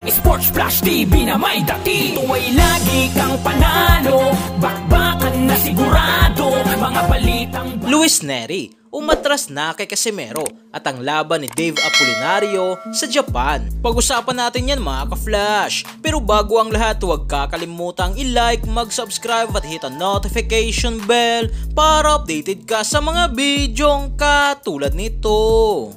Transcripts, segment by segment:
Sports Flash TV na may dati. Ito ay lagi kang panalo, bakbakan na sigurado, mga balitang... Luis Nery umatras na kay Casimero at ang laban ni Dave Apolinario sa Japan. Pag-usapan natin yan mga ka-flash. Pero bago ang lahat, huwag kakalimutang i-like, mag-subscribe at hit ang notification bell para updated ka sa mga bidyong katulad nito.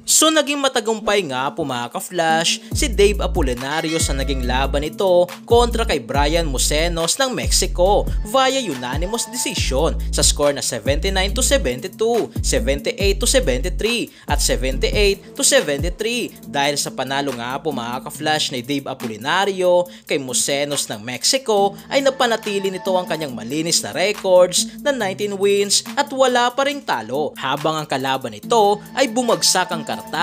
So naging matagumpay nga po mga ka-flash si Dave Apolinario sa naging laban nito kontra kay Brian Musenos ng Mexico via unanimous decision sa score na 79-72, 78-73 at 78-73 dahil sa panalo nga po mga ka-flash ni Dave Apolinario kay Musenos ng Mexico ay napanatili nito ang kanyang malinis na records na 19 wins at wala pa ring talo, habang ang kalaban nito ay bumagsak ang kartada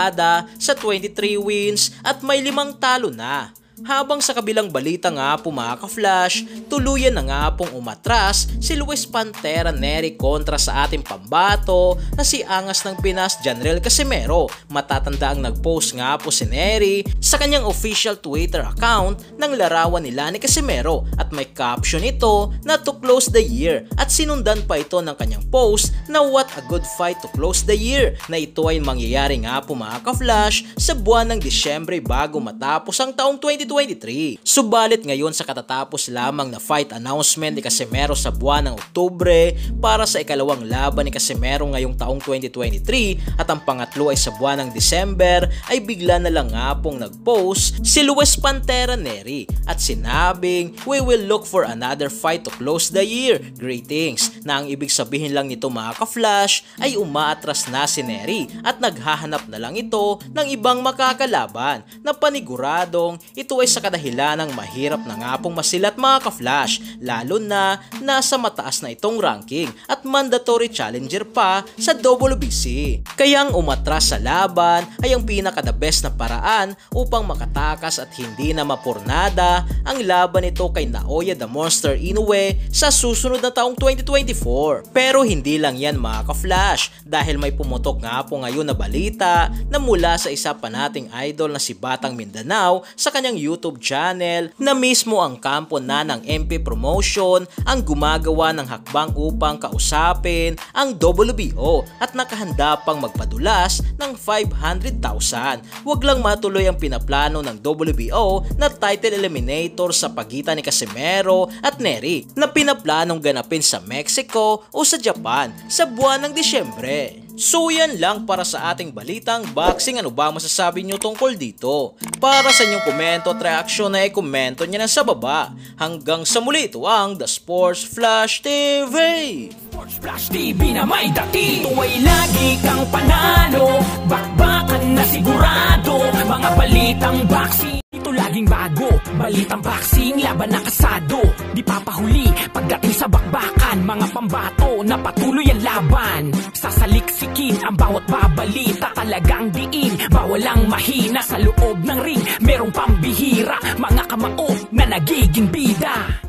sa 23 wins at may 5 talo na. Habang sa kabilang balita nga po mga ka-flash, tuluyan na nga pong umatras si Luis Pantera Nery kontra sa ating pambato na si Angas ng Pinas Janriel Casimero. Matatanda ang nag-post nga po si Nery sa kanyang official Twitter account ng larawan nila ni Casimero at may caption ito na to close the year, at sinundan pa ito ng kanyang post na what a good fight to close the year, na ito ay mangyayari nga po mga ka-flash sa buwan ng Disyembre bago matapos ang taong 2023. Subalit ngayon sa katatapos lamang na fight announcement ni Casimero sa buwan ng Oktubre para sa ikalawang laban ni Casimero ngayong taong 2023 at ang pangatlo ay sa buwan ng December, ay bigla na lang nga pong nag-post si Luis Pantera Nery at sinabing, "We will look for another fight to close the year. Greetings," na ang ibig sabihin lang nito mga ka-flash ay umaatras na si Nery at naghahanap na lang ito ng ibang makakalaban na paniguradong ito ay sa kadahilan ng mahirap na nga pong masilat mga ka-flash, lalo na nasa mataas na itong ranking at mandatory challenger pa sa WBC. Kaya ang umatras sa laban ay ang pinaka-the best na paraan upang makatakas at hindi na mapurnada ang laban nito kay Naoya the Monster Inoue sa susunod na taong 2024. Pero hindi lang yan mga ka-flash, dahil may pumutok nga po ngayon na balita na mula sa isa pa nating idol na si Batang Mindanao sa kanyang YouTube channel na mismo ang kampo na ng MP Promotion ang gumagawa ng hakbang upang kausapin ang WBO at nakahanda pang magpadulas ng 500,000. Huwag lang matuloy ang pinaplano ng WBO na title eliminator sa pagitan ni Casimero at Nery na pinaplanong ganapin sa Mexico o sa Japan sa buwan ng Disyembre. So yan lang para sa ating balitang boxing. Ano ba masasabi nyo tungkol dito? Para sa inyong komento at reaksyon ay komento nyo na sa baba. Hanggang sa muli, ito ang The Sports Flash TV. Sports Flash TV na may dati. Ito ay lagi kang panalo, bakbakan na sigurado, mga balitang boxing. Ito laging bago, balitang boxing, laban na kasado. Di papahuli pagdating sa bakbakan, mga pambato na patuloy ang laban. Sasaliksikin ang bawat babalita, talagang diin, bawal ang mahina sa loob ng ring. Merong pambihira, mga kamao na nagiging bida.